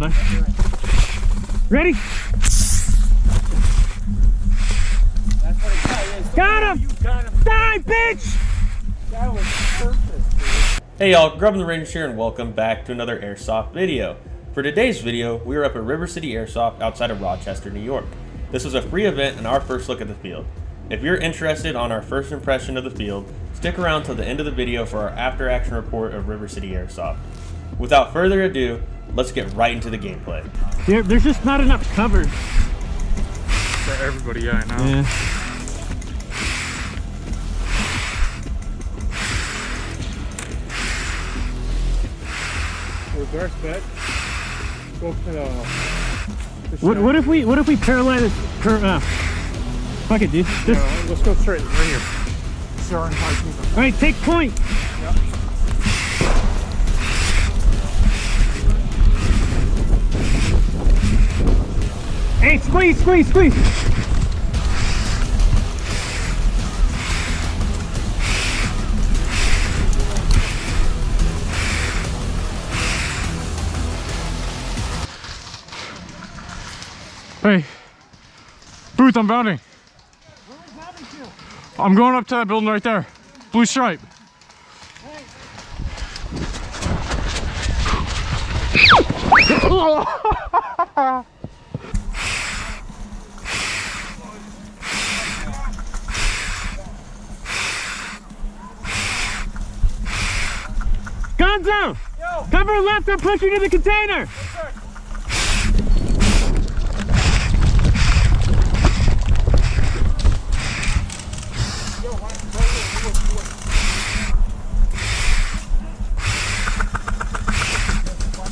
Hold on. Ready? That's what it is. Got him! You got him. Die, bitch! That was perfect, dude. Hey y'all, Grubandtherangerz here and welcome back to another Airsoft video. For today's video, we are up at River City Airsoft outside of Rochester, New York. This was a free event and our first look at the field. If you're interested on our first impression of the field, stick around till the end of the video for our after action report of River City Airsoft. Without further ado, let's get right into the gameplay. There's just not enough cover. For everybody, yeah, I know. Yeah. Reverse bet. Go for the What if we paralyze this? Fuck it, dude. Just, let's go straight right here. All right, take point. Yep. Hey, squeeze, squeeze, squeeze. Hey, Booth, I'm bounding. I'm going up to that building right there. Blue stripe. Gonzo! Yo. Cover left, I'm pushing to the container!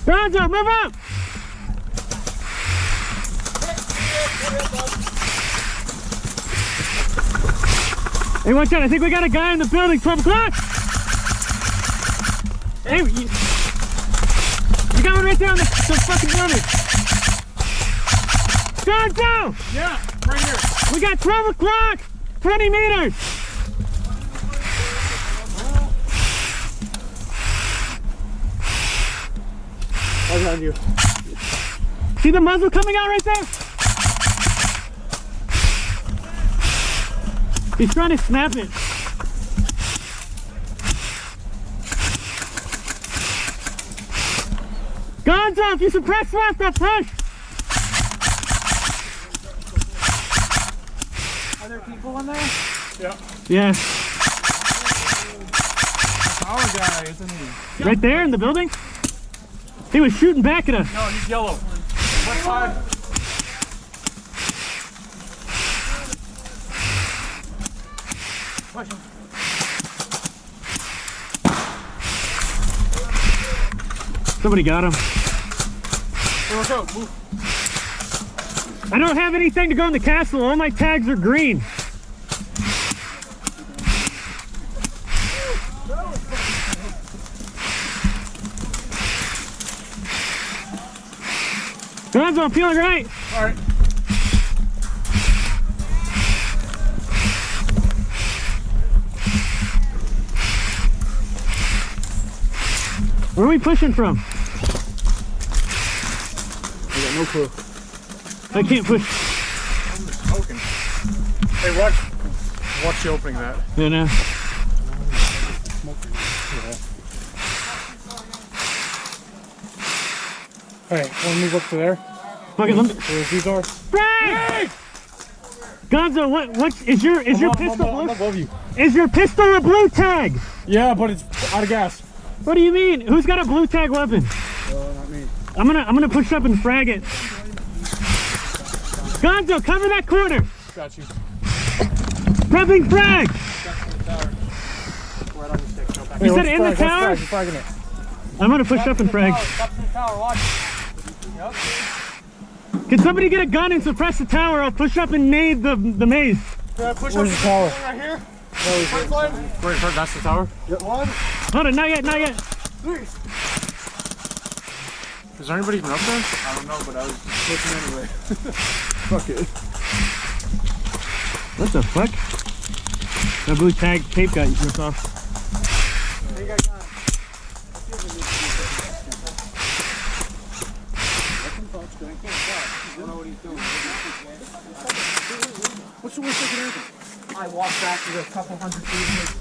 Gonzo, move up! Hey, watch out, I think we got a guy in the building, 12 o'clock! Hey, you got one right there on the fucking building! Gonzo! Yeah, right here. We got 12 o'clock! 20 meters! I got you. See the muzzle coming out right there? He's trying to snap it. Gonzo, if you suppress left, I'll push! Are there people in there? Yeah. Yeah. Our guy, isn't he? Right there in the building? He was shooting back at us. No, he's yellow. What side? Push him. Somebody got him. Hey, watch out, move. I don't have anything to go in the castle. All my tags are green. Gonzo, I'm feeling right. All right. Where are we pushing from? I got no clue. I can't push. I'm just smoking. Hey, watch you opening that. Yeah, no. Hey, want to move up to there? Fuck it, let me. Where these are? Frank! Gonzo, what is your pistol I'm blue? above you. Is your pistol a blue tag? Yeah, but it's out of gas. What do you mean? Who's got a blue tag weapon? Not me. I'm gonna push up and frag it. Gonzo, cover that corner. Got you. Prepping frag. You said in the tower? Let's frag it. I'm gonna push up and frag. Up to the tower, watch. Yep. Can somebody get a gun and suppress the tower? I'll push up and nade the maze. Where's the tower? Right here. Wait, that's the tower? Yep. One. Hold on, not yet, not yet. Is there anybody even up there? I don't know, but I was looking anyway. Fuck it. What the fuck? That blue tag tape got ripped off. There you guys got it. I walk back to a couple hundred feet.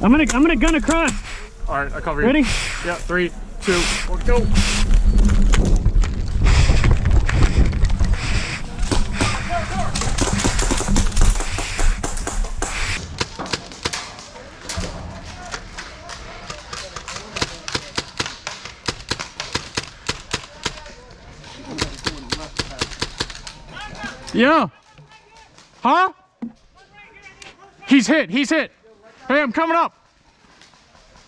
I'm gonna gun across. All right, I cover you. Ready? Yeah, 3, 2, 1, go. Yeah. Huh? He's hit. He's hit. Hey, I'm coming up.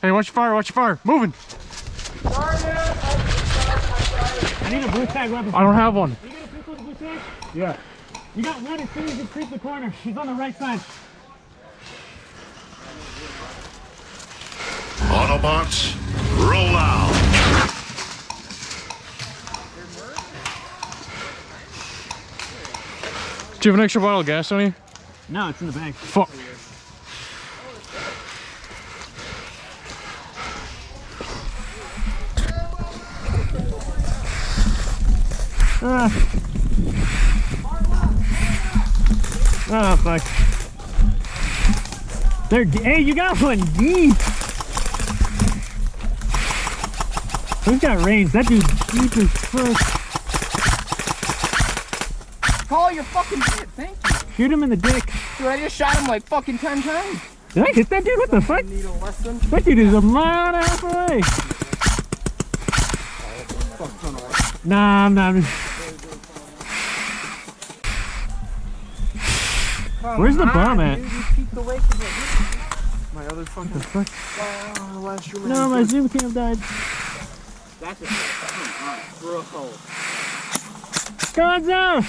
Hey, watch your fire. Watch your fire. Moving. I need a blue tag weapon. I don't have one. You get a pistol with a blue tag? Yeah. You got one as soon as you creep the corner. She's on the right side. Autobots, roll out. Do you have an extra bottle of gas on you? No, it's in the bag. Fuck. Oh fuck. Hey, you got one deep. Who's got range? That dude's deep as fuck. Call your fucking shit, thank you. Shoot him in the dick. Dude, I just shot him like fucking 10 times. Did I hit that dude? What the fuck? Need a lesson. That dude is a mile and a half away. Nah, I'm not. Where's the bomb at? My other fucking Fuck. last room. No, my zoom cam died. That's a through a hole. Gonzo!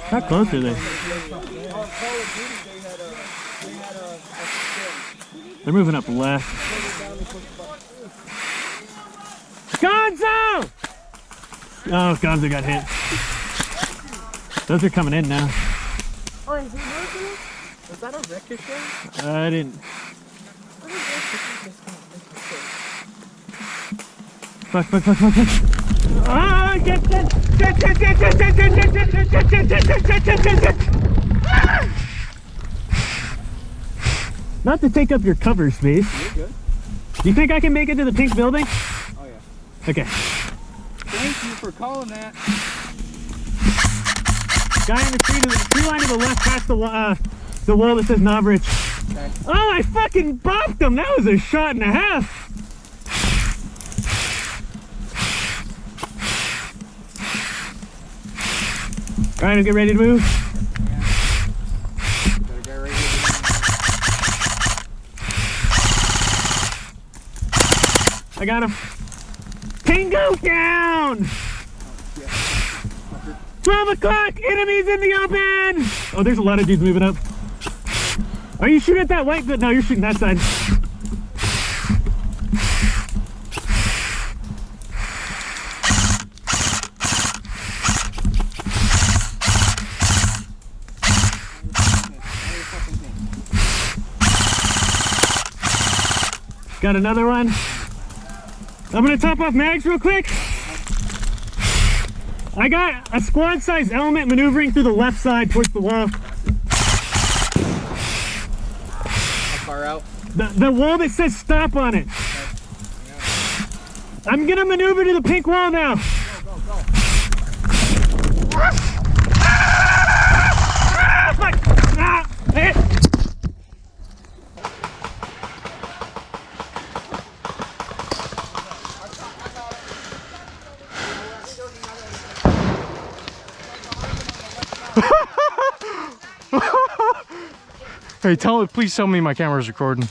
How close are they? They're moving up left. Gonzo! Oh, Gonzo got hit. Those are coming in now. Oh, is he working? Was that a ricochet? I didn't. Fuck. Ah, get. Not to take up your cover space. You're good. Do you think I can make it to the pink building? Oh yeah. Okay. Thank you for calling that. Guy in the tree line to the left past the wall that says Novritsch. Okay. Oh, I fucking bopped him. That was a shot and a half. All right, get ready to move. Better get ready to I got him. Tango down. 12 o'clock. Enemies in the open. Oh, there's a lot of dudes moving up. Are you shooting at that white? No, you're shooting that side. Got another one. I'm gonna top off mags real quick. I got a squad size element maneuvering through the left side towards the wall. How far out? The wall that says stop on it. I'm gonna maneuver to the pink wall now. Go. Fuck! Ah, eh. Hey, please tell me my camera's recording.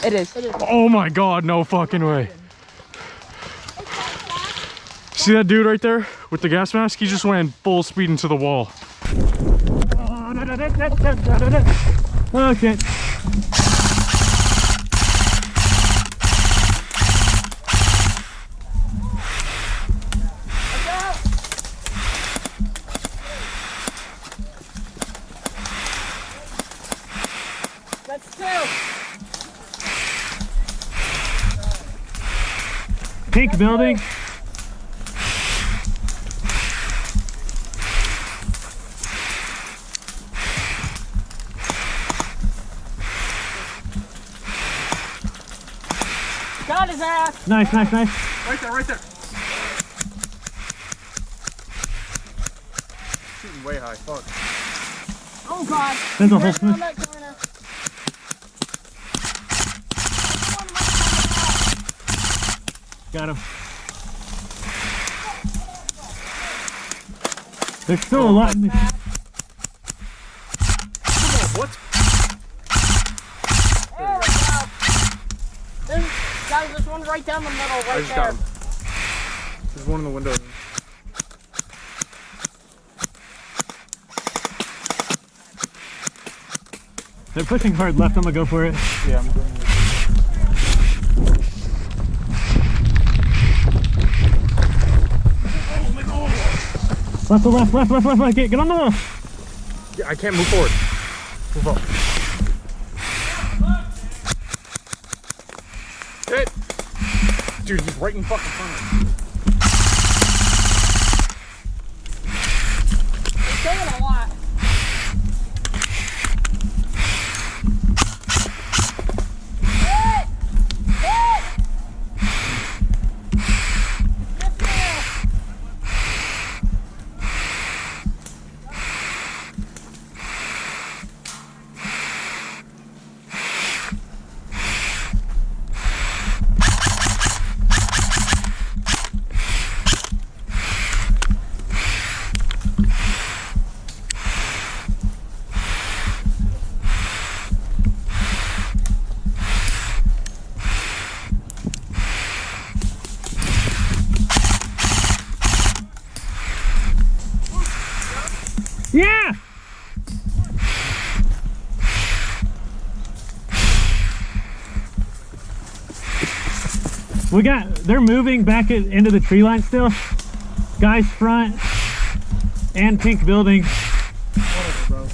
It is. Oh my god, no fucking way. See that dude right there with the gas mask? He just went full speed into the wall. Oh shit. Pink building. Got his ass. Nice, nice, nice. Right there, right there. Shooting way high. Fuck. Oh God. There's a whole Right around smith. that corner. Got him. There's still a lot in the... What? There we go. Guys, there's one right down the middle, I right just got there. him. There's one in the window. They're pushing hard left. I'm gonna go for it. Yeah, I'm going. Left to left, left, left, left, left. Get on the wall. Yeah, I can't move forward. Move up. Hit! Dude, he's right in fucking front of me. It's saying a lot. Hit! Hit! Yes, ma'am. Yeah! They're moving back into the tree line still. Guys front and pink building. Whatever, bro.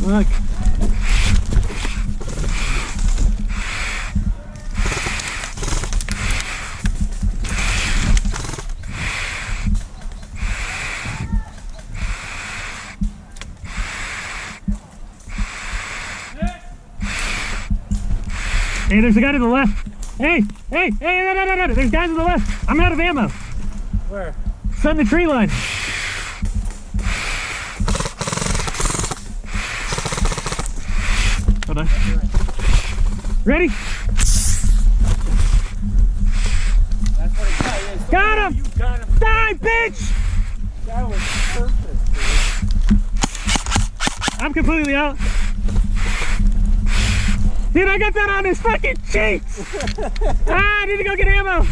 Look. Hey, there's a guy to the left. Hey, hey, hey, no. There's guys to the left. I'm out of ammo. Where? It's on the tree line. Hold on. Ready? That's what it is. Got him! You got him. Die, bitch! That was perfect, dude. I'm completely out. Dude, I got that on his fucking cheeks! I need to go get ammo!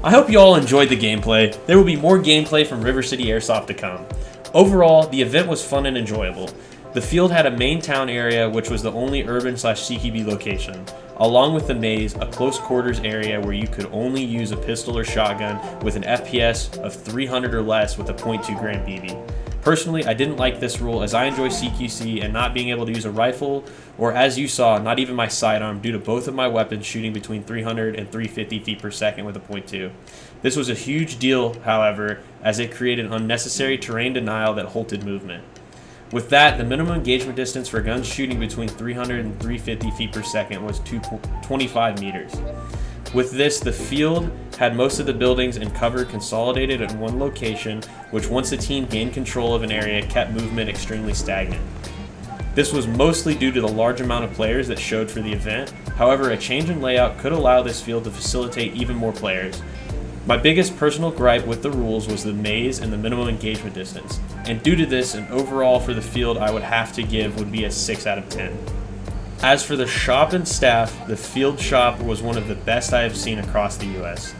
I hope you all enjoyed the gameplay. There will be more gameplay from River City Airsoft to come. Overall, the event was fun and enjoyable. The field had a main town area, which was the only urban/CQB location, along with the maze, a close quarters area where you could only use a pistol or shotgun with an FPS of 300 or less with a .2 gram BB. Personally, I didn't like this rule as I enjoy CQC and not being able to use a rifle, or as you saw, not even my sidearm due to both of my weapons shooting between 300 and 350 feet per second with a .2. This was a huge deal, however, as it created unnecessary terrain denial that halted movement. With that, the minimum engagement distance for guns shooting between 300 and 350 feet per second was 25 meters. With this, the field had most of the buildings and cover consolidated in one location, which once the team gained control of an area, kept movement extremely stagnant. This was mostly due to the large amount of players that showed for the event. However, a change in layout could allow this field to facilitate even more players. My biggest personal gripe with the rules was the maze and the minimum engagement distance, and due to this, an overall for the field I would have to give would be a 6 out of 10. As for the shop and staff, the field shop was one of the best I have seen across the US.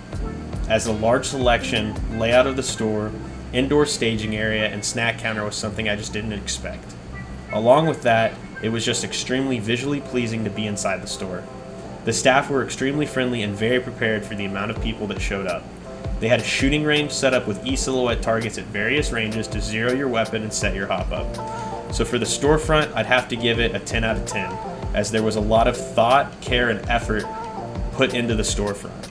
As the large selection, layout of the store, indoor staging area, and snack counter was something I just didn't expect. Along with that, it was just extremely visually pleasing to be inside the store. The staff were extremely friendly and very prepared for the amount of people that showed up. They had a shooting range set up with E-silhouette targets at various ranges to zero your weapon and set your hop up. So for the storefront, I'd have to give it a 10 out of 10, as there was a lot of thought, care, and effort put into the storefront.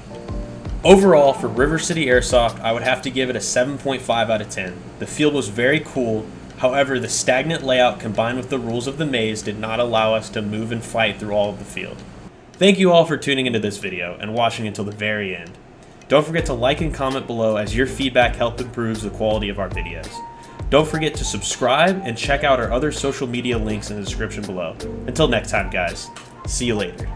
Overall, for River City Airsoft, I would have to give it a 7.5 out of 10. The field was very cool, however, the stagnant layout combined with the rules of the maze did not allow us to move and fight through all of the field. Thank you all for tuning into this video and watching until the very end. Don't forget to like and comment below, as your feedback helps improve the quality of our videos. Don't forget to subscribe and check out our other social media links in the description below. Until next time, guys, see you later.